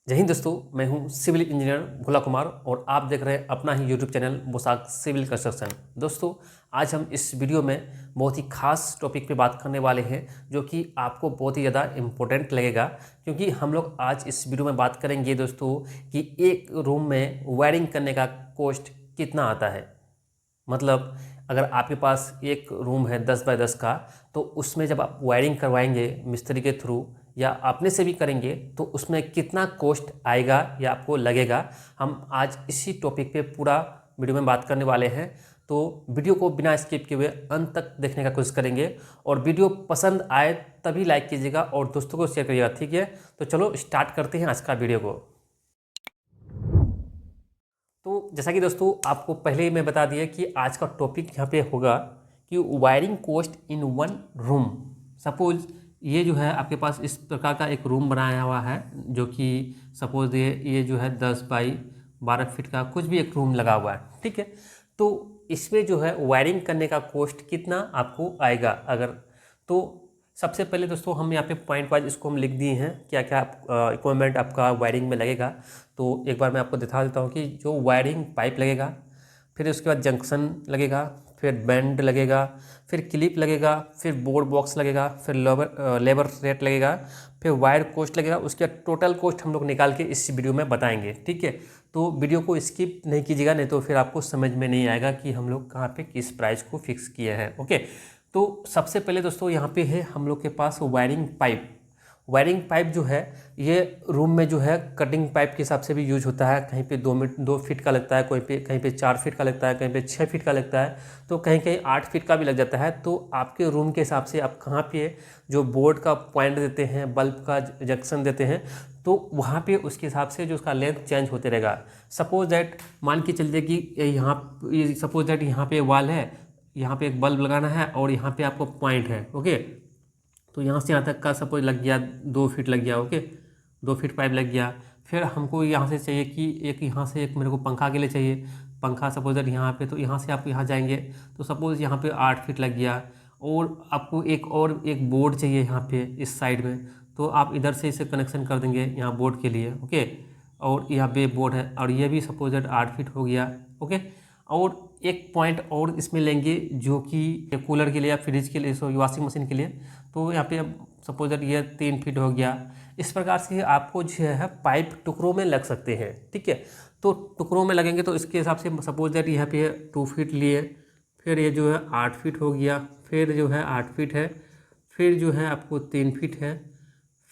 जय हिंद दोस्तों, मैं हूं सिविल इंजीनियर भोला कुमार और आप देख रहे हैं अपना ही यूट्यूब चैनल मोसाक सिविल कंस्ट्रक्शन। दोस्तों, आज हम इस वीडियो में बहुत ही खास टॉपिक पे बात करने वाले हैं जो कि आपको बहुत ही ज़्यादा इम्पोर्टेंट लगेगा, क्योंकि हम लोग आज इस वीडियो में बात करेंगे दोस्तों कि एक रूम में वायरिंग करने का कॉस्ट कितना आता है। मतलब अगर आपके पास एक रूम है 10 बाय 10 का, तो उसमें जब आप वायरिंग करवाएंगे मिस्त्री के थ्रू या अपने से भी करेंगे तो उसमें कितना कॉस्ट आएगा या आपको लगेगा, हम आज इसी टॉपिक पे पूरा वीडियो में बात करने वाले हैं। तो वीडियो को बिना स्किप किए हुए अंत तक देखने का कोशिश करेंगे और वीडियो पसंद आए तभी लाइक कीजिएगा और दोस्तों को शेयर करिएगा, ठीक है। तो चलो स्टार्ट करते हैं आज का वीडियो को। तो जैसा कि दोस्तों आपको पहले ही मैं बता दिया कि आज का टॉपिक यहाँ पे होगा कि wiring cost in one room. Suppose ये जो है आपके पास इस प्रकार का एक रूम बनाया हुआ है, जो कि सपोज ये जो है 10 बाय 12 फीट का कुछ भी एक रूम लगा हुआ है, ठीक है। तो इसमें जो है वायरिंग करने का कॉस्ट कितना आपको आएगा। अगर तो सबसे पहले दोस्तों हम यहाँ पे पॉइंट वाइज इसको हम लिख दिए हैं क्या क्या इक्विपमेंट आपका वायरिंग में लगेगा। तो एक बार मैं आपको दिखा देता हूँ कि जो वायरिंग पाइप लगेगा, फिर उसके बाद जंक्शन लगेगा, फिर बैंड लगेगा, फिर क्लिप लगेगा, फिर बोर्ड बॉक्स लगेगा, फिर लेबर रेट लगेगा, फिर वायर कॉस्ट लगेगा। उसके बाद टोटल कॉस्ट हम लोग निकाल के इस वीडियो में बताएंगे, ठीक है। तो वीडियो को स्किप नहीं कीजिएगा, नहीं तो फिर आपको समझ में नहीं आएगा कि हम लोग कहाँ पे किस प्राइस को फिक्स किए हैं, ओके। तो सबसे पहले दोस्तों यहाँ पे है हम लोग के पास वायरिंग पाइप। वायरिंग पाइप जो है ये रूम में जो है कटिंग पाइप के हिसाब से भी यूज होता है। कहीं पे 2 फीट का लगता है, कहीं पे 4 फीट का लगता है, कहीं पे 6 फीट का लगता है, तो कहीं कहीं 8 फीट का भी लग जाता है। तो आपके रूम के हिसाब से आप कहाँ पे जो बोर्ड का पॉइंट देते हैं, बल्ब का जंक्शन देते हैं, तो वहाँ पे उसके हिसाब से जो उसका लेंथ चेंज होते रहेगा। सपोज दैट मान के चलते कि यहाँ सपोज दैट यहाँ पे वाल है, यहाँ पे एक बल्ब लगाना है और यहाँ पे आपको पॉइंट है, ओके। तो यहाँ से यहाँ तक का सपोज लग गया 2 फीट लग गया, ओके, 2 फीट पाइप लग गया। फिर हमको यहाँ से चाहिए कि एक यहाँ से एक मेरे को पंखा के लिए चाहिए, पंखा सपोज दैट यहाँ पे, तो यहाँ से आप यहाँ जाएंगे तो सपोज यहाँ पे 8 फीट लग गया। और आपको एक बोर्ड चाहिए यहाँ पे इस साइड में, तो आप इधर से इसे कनेक्शन कर देंगे यहाँ बोर्ड के लिए, ओके। और यहाँ पे बोर्ड है और ये भी सपोज दैट 8 फीट हो गया, ओके। और एक पॉइंट और इसमें लेंगे जो कि कूलर के लिए या फ्रिज के लिए, वॉशिंग मशीन के लिए, तो यहाँ पे सपोज दैट ये 3 फीट हो गया। इस प्रकार से आपको जो है पाइप टुकड़ों में लग सकते हैं, ठीक है। तो टुकड़ों में लगेंगे तो इसके हिसाब से सपोज दैट यहाँ पे 2 फीट लिए, फिर ये जो है 8 फीट हो गया, फिर जो है 8 फीट है, फिर जो है आपको 3 फीट है,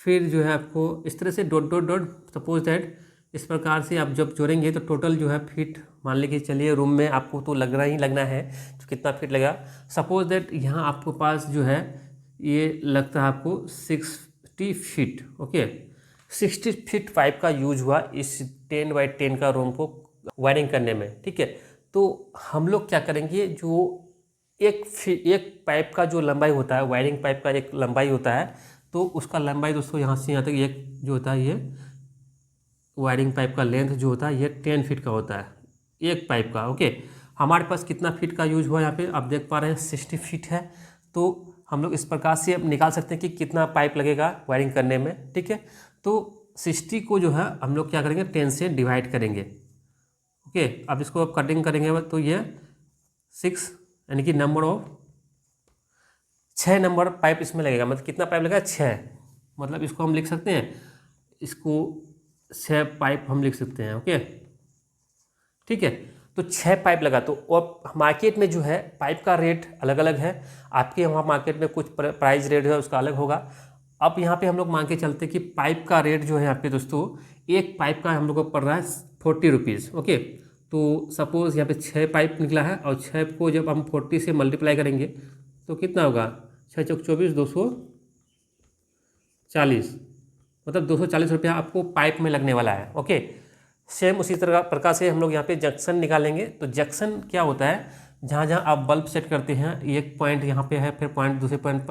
फिर जो है आपको इस तरह से dot dot dot suppose that इस प्रकार से आप जब जोड़ेंगे तो टोटल जो है फीट मान लीजिए चलिए रूम में आपको तो लगना ही लगना है, तो कितना फीट लगा। सपोज दैट यहाँ आपको पास जो है ये लगता है आपको 60 फीट, ओके। 60 फीट पाइप का यूज हुआ इस 10 बाय 10 का रूम को वायरिंग करने में, ठीक है। तो हम लोग क्या करेंगे, जो एक पाइप का जो लंबाई होता है, वायरिंग पाइप का एक लंबाई होता है, तो उसका लंबाई दोस्तों यहाँ से यहाँ तक एक जो होता है, ये वायरिंग पाइप का लेंथ जो होता है ये 10 फीट का होता है एक पाइप का, ओके। हमारे पास कितना फीट का यूज हुआ यहाँ पे आप देख पा रहे हैं 60 फीट है। तो हम लोग इस प्रकार से अब निकाल सकते हैं कि कितना पाइप लगेगा वायरिंग करने में, ठीक है। तो 60 को जो है हम लोग क्या करेंगे 10 से डिवाइड करेंगे, ओके। अब इसको अब कटिंग करेंगे तो ये 6 यानी कि नंबर ऑफ 6 नंबर पाइप इसमें लगेगा। मतलब कितना पाइप लगेगा 6, मतलब इसको हम लिख सकते हैं, इसको 6 पाइप हम लिख सकते हैं, ओके, ठीक है। तो 6 पाइप लगा। तो अब मार्केट में जो है पाइप का रेट अलग अलग है, आपके वहाँ मार्केट में कुछ प्राइस रेट है उसका अलग होगा। अब यहाँ पे हम लोग मान के चलते कि पाइप का रेट जो है यहाँ पे दोस्तों, एक पाइप का हम लोग को पड़ रहा है 40 रुपीज़, ओके। तो सपोज़ यहाँ पे 6 पाइप निकला है और 6 को जब हम 40 से मल्टीप्लाई करेंगे तो कितना होगा, 6 चौक 24, 240, मतलब 240 रुपया आपको पाइप में लगने वाला है, ओके। सेम उसी तरह प्रकार से हम लोग यहाँ पे जंक्शन निकालेंगे। तो जंक्शन क्या होता है, जहाँ जहाँ आप बल्ब सेट करते हैं, एक पॉइंट यहाँ पे है, फिर पॉइंट दूसरे पॉइंट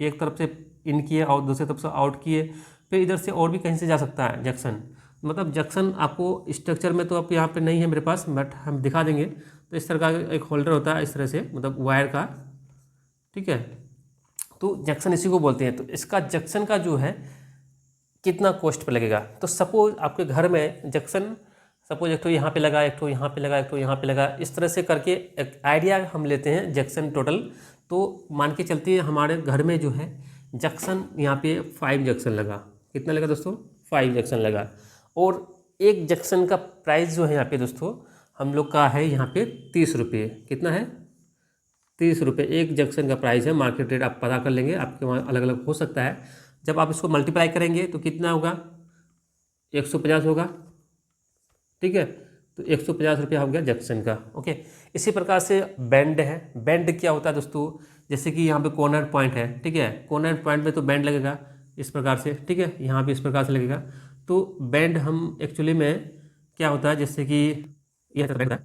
एक तरफ से इन किए और दूसरी तरफ से आउट किए, फिर इधर से और भी कहीं से जा सकता है जंक्शन। मतलब जंक्शन आपको स्ट्रक्चर में तो अब यहाँ पे नहीं है मेरे पास, बट हम दिखा देंगे। तो इस तरह का एक होल्डर होता है इस तरह से, मतलब वायर का, ठीक है। तो जंक्शन इसी को बोलते हैं। तो इसका जंक्शन का जो है कितना कॉस्ट पे लगेगा। तो सपोज आपके घर में जंक्शन सपोज एक तो यहाँ पे लगा, एक तो यहाँ पे लगा, एक तो यहाँ पे लगा, इस तरह से करके एक आइडिया हम लेते हैं जंक्शन टोटल। तो मान के चलते हैं हमारे घर में जो है जंक्शन यहाँ पे 5 जंक्शन लगा। कितना लगा दोस्तों? 5 जंक्शन लगा। और एक जंक्शन का प्राइस जो है यहाँ पे दोस्तों हम लोग का है यहाँ पे 30 रुपये। कितना है? 30 रुपये एक जंक्शन का प्राइस है। मार्केट रेट आप पता कर लेंगे, आपके वहाँ अलग अलग हो सकता है। जब आप इसको मल्टीप्लाई करेंगे तो कितना होगा? 150 होगा। ठीक है, तो 150 रुपया हो गया जंक्शन का। ओके, इसी प्रकार से बैंड है। बैंड क्या होता है दोस्तों? जैसे कि यहाँ पे कॉर्नर पॉइंट है, ठीक है, कॉर्नर पॉइंट पे तो बैंड लगेगा इस प्रकार से, ठीक है, यहाँ भी इस प्रकार से लगेगा। तो बैंड हम एक्चुअली में क्या होता है, जैसे कि यह बैंड है,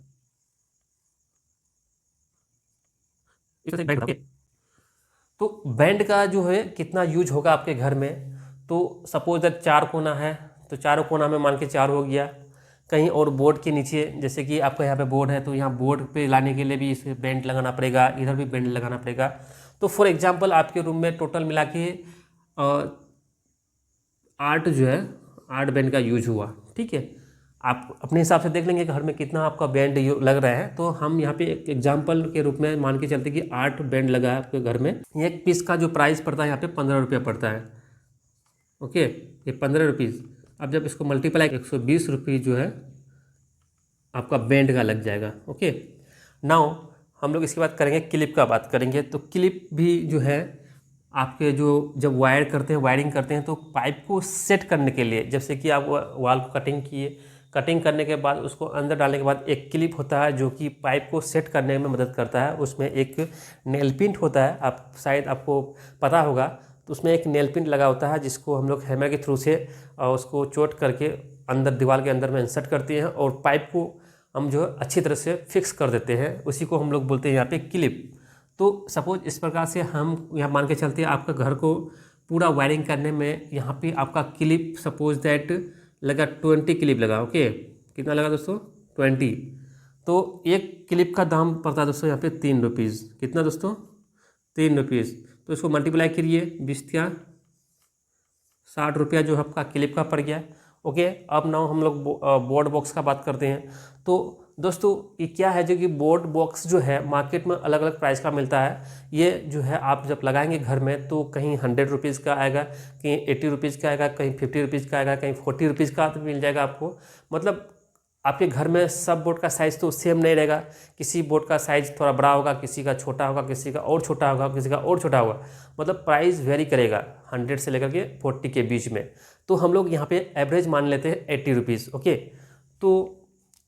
तो बैंड का जो है कितना यूज होगा आपके घर में। तो सपोज दैट 4 कोना है, तो चारों कोना में मान के 4 हो गया। कहीं और बोर्ड के नीचे, जैसे कि आपका यहाँ पे बोर्ड है, तो यहाँ बोर्ड पे लाने के लिए भी इसे बेंड लगाना पड़ेगा, इधर भी बेंड लगाना पड़ेगा। तो फॉर एग्जांपल आपके रूम में टोटल मिला के 8 जो है 8 बेंड का यूज हुआ। ठीक है, आप अपने हिसाब से देख लेंगे कि घर में कितना आपका बैंड लग रहा है। तो हम यहाँ पे एक एग्जाम्पल के रूप में मान के चलते कि 8 बैंड लगा है आपके घर में। एक पीस का जो प्राइस पड़ता है यहाँ पे 15 रुपया पड़ता है। ओके, ये 15 रुपीज़। अब जब इसको मल्टीप्लाई 120 रुपये जो है आपका बैंड का लग जाएगा। ओके, नाउ हम लोग इसके बाद करेंगे क्लिप का बात करेंगे। तो क्लिप भी जो है आपके जो जब वायर करते हैं, वायरिंग करते हैं, तो पाइप को सेट करने के लिए, जैसे कि आप वाल को कटिंग किए, कटिंग करने के बाद उसको अंदर डालने के बाद एक क्लिप होता है जो कि पाइप को सेट करने में मदद करता है। उसमें एक नेल पिन होता है, आप शायद आपको पता होगा। तो उसमें एक नेल पिन लगा होता है जिसको हम लोग हैमर के थ्रू से उसको चोट करके अंदर दीवार के अंदर में इंसर्ट करते हैं और पाइप को हम जो है अच्छी तरह से फिक्स कर देते हैं। उसी को हम लोग बोलते हैं यहाँ पे क्लिप। तो सपोज इस प्रकार से हम यहाँ मान के चलते हैं आपका घर को पूरा वायरिंग करने में यहाँ पे आपका क्लिप सपोज दैट लगा 20 क्लिप लगा। ओके, कितना लगा दोस्तों? 20। तो एक क्लिप का दाम पड़ता है दोस्तों यहाँ पे 3 रुपीज़। कितना दोस्तों? 3 रुपीज़। तो इसको मल्टीप्लाई करिए, 20 क्या 60 रुपया जो आपका क्लिप का पड़ गया। ओके, अब नाउ हम लोग बोर्ड बॉक्स का बात करते हैं। तो दोस्तों ये क्या है, जो कि बोर्ड बॉक्स जो है मार्केट में अलग अलग प्राइस का मिलता है। ये जो है आप जब लगाएंगे घर में तो कहीं 100 रुपीज़ का आएगा, कहीं 80 रुपीज़ का आएगा, कहीं 50 रुपीज़ का आएगा, कहीं 40 रुपीज़ का तो मिल जाएगा आपको। मतलब आपके घर में सब बोर्ड का साइज़ तो सेम नहीं रहेगा। किसी बोर्ड का साइज़ थोड़ा बड़ा होगा, किसी का छोटा होगा, किसी का और छोटा होगा, किसी का और छोटा होगा। मतलब प्राइस वेरी करेगा 100 से लेकर के 40 के बीच में। तो हम लोग यहाँ पे एवरेज मान लेते हैं 80 रुपीज़। ओके, तो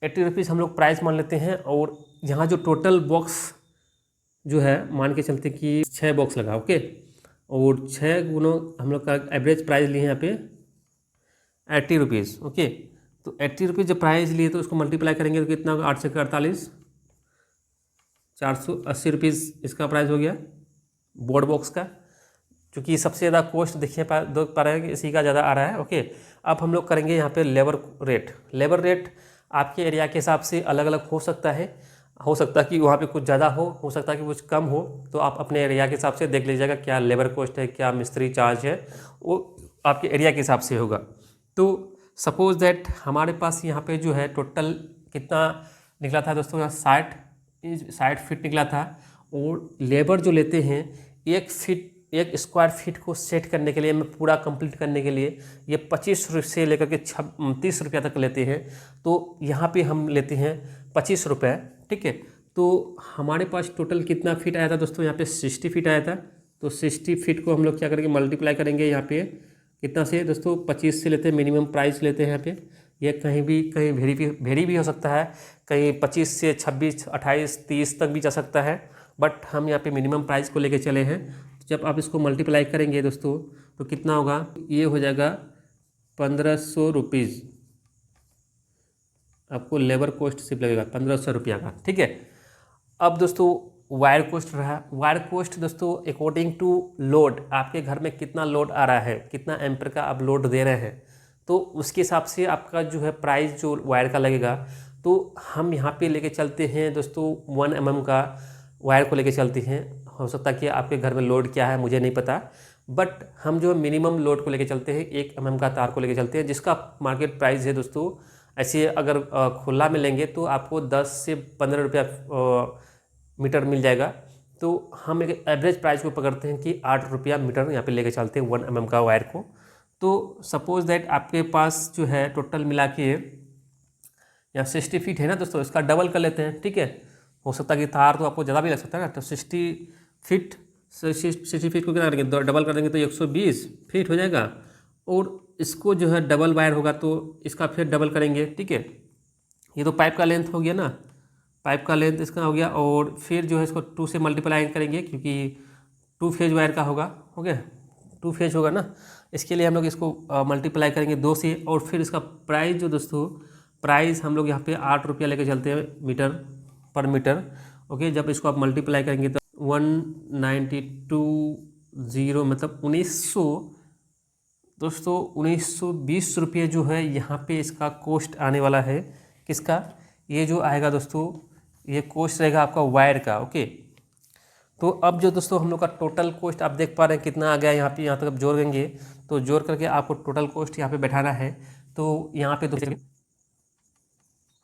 80 रुपीज़ हम लोग प्राइस मान लेते हैं। और यहाँ जो टोटल बॉक्स जो है मान के चलते कि 6 बॉक्स लगा। ओके, और 6 गुना हम लोग का एवरेज प्राइस लिए हैं यहाँ पे 80 रुपीज़। ओके, तो 80 रुपीज़ जब प्राइस लिए तो उसको मल्टीप्लाई करेंगे तो कितना होगा? 8 से 48, 480 रुपीज़ इसका प्राइस हो गया बोर्ड बॉक्स का। क्योंकि सबसे ज़्यादा कॉस्ट देखिए देख पा रहे हैं कि इसी का ज़्यादा आ रहा है। ओके, अब हम लोग करेंगे यहाँ पे लेबर रेट। लेबर रेट आपके एरिया के हिसाब से अलग अलग हो सकता है। हो सकता है कि वहाँ पे कुछ ज़्यादा हो सकता है कि कुछ कम हो। तो आप अपने एरिया के हिसाब से देख लीजिएगा क्या लेबर कॉस्ट है, क्या मिस्त्री चार्ज है, वो आपके एरिया के हिसाब से होगा। तो सपोज दैट हमारे पास यहाँ पे जो है टोटल कितना निकला था दोस्तों? 60 फीट निकला था। और लेबर जो लेते हैं एक स्क्वायर फीट को सेट करने के लिए, में पूरा कंप्लीट करने के लिए ये 25 से लेकर के 30 रुपया तक लेते हैं। तो यहाँ पे हम लेते हैं 25 रुपये। ठीक है, तो हमारे पास टोटल कितना फीट आया था दोस्तों? यहाँ पे 60 फीट आया था। तो 60 फीट को हम लोग क्या करेंगे? मल्टीप्लाई करेंगे यहाँ पे कितना से दोस्तों? 25 से लेते हैं, मिनिमम प्राइस लेते हैं यहाँ पे। ये कहीं वेरी भी हो सकता है, कहीं 25 से 26, 28, 30 तक भी जा सकता है। बट हम यहाँ पे मिनिमम प्राइस को लेके चले हैं। जब आप इसको मल्टीप्लाई करेंगे दोस्तों तो कितना होगा? ये हो जाएगा 1500 रुपीज़। आपको लेबर कॉस्ट सिर्फ लगेगा 1500 रुपया का। ठीक है, अब दोस्तों वायर कॉस्ट रहा। वायर कॉस्ट दोस्तों अकॉर्डिंग टू लोड, आपके घर में कितना लोड आ रहा है, कितना एम्पर का आप लोड दे रहे हैं, तो उसके हिसाब से आपका जो है प्राइस जो वायर का लगेगा। तो हम यहाँ पे लेके चलते हैं दोस्तों 1 mm का वायर को लेके चलते हैं। हो सकता है कि आपके घर में लोड क्या है मुझे नहीं पता, बट हम जो मिनिमम लोड को लेके चलते हैं 1 mm का तार को लेके चलते हैं, जिसका मार्केट प्राइस है दोस्तों, ऐसे अगर खुला में लेंगे तो आपको 10 से 15 रुपया मीटर मिल जाएगा। तो हम एक एवरेज प्राइस को पकड़ते हैं कि 8 रुपया मीटर यहाँ पे लेके चलते हैं 1 mm का वायर को। तो सपोज दैट आपके पास जो है टोटल मिला के यहाँ 60 फीट है ना दोस्तों, इसका डबल कर लेते हैं, ठीक है। हो सकता है कि तार तो आपको ज़्यादा भी लग सकता है ना, तो 60 फीट को कितना करेंगे, डबल कर देंगे तो 120 फीट हो जाएगा। और इसको जो है डबल वायर होगा तो इसका फिर डबल करेंगे, ठीक है। ये तो पाइप का लेंथ हो गया ना, पाइप का लेंथ इसका हो गया। और फिर जो है इसको 2 से मल्टीप्लाई करेंगे क्योंकि 2 फेज वायर का होगा, हो गया 2 फेज होगा ना। इसके लिए हम लोग इसको मल्टीप्लाई करेंगे 2 से। और फिर इसका प्राइस जो दोस्तों, प्राइस हम लोग यहाँ पे 8 रुपया लेके चलते हैं मीटर पर मीटर, ओके। जब इसको आप मल्टीप्लाई करेंगे तो 192.0 मतलब 1900 दोस्तों 1920 रुपये जो है यहाँ पे इसका कॉस्ट आने वाला है। किसका? ये जो आएगा दोस्तों, ये कॉस्ट रहेगा आपका वायर का, ओके। तो अब जो दोस्तों हम लोग का टोटल कॉस्ट आप देख पा रहे हैं कितना आ गया यहाँ पे। यहाँ तक अब जोड़ देंगे तो जोड़ करके आपको टोटल कॉस्ट यहाँ पे बैठाना है। तो यहाँ पे दोस्तों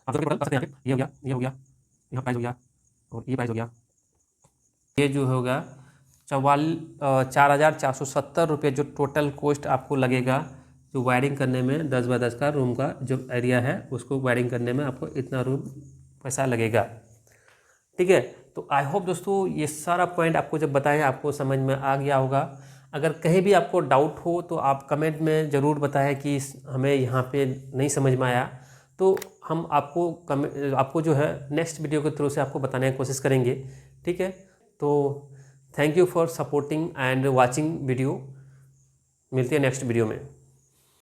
ये हो गया, ये हो गया, यहाँ प्राइस हो गया और ये प्राइस हो गया। ये जो होगा 4,470 रुपये जो टोटल कॉस्ट आपको लगेगा जो वायरिंग करने में। 10 बाय 10 का रूम का जो एरिया है उसको वायरिंग करने में आपको इतना रूम पैसा लगेगा, ठीक है। तो आई होप दोस्तों ये सारा पॉइंट आपको जब बताएं आपको समझ में आ गया होगा। अगर कहीं भी आपको डाउट हो तो आप कमेंट में ज़रूर बताएं कि हमें यहाँ पे नहीं समझ में आया, तो हम आपको जो है नेक्स्ट वीडियो के थ्रू से आपको बताने की कोशिश करेंगे, ठीक है। तो thank you for supporting and watching video. मिलते हैं नेक्स्ट वीडियो में।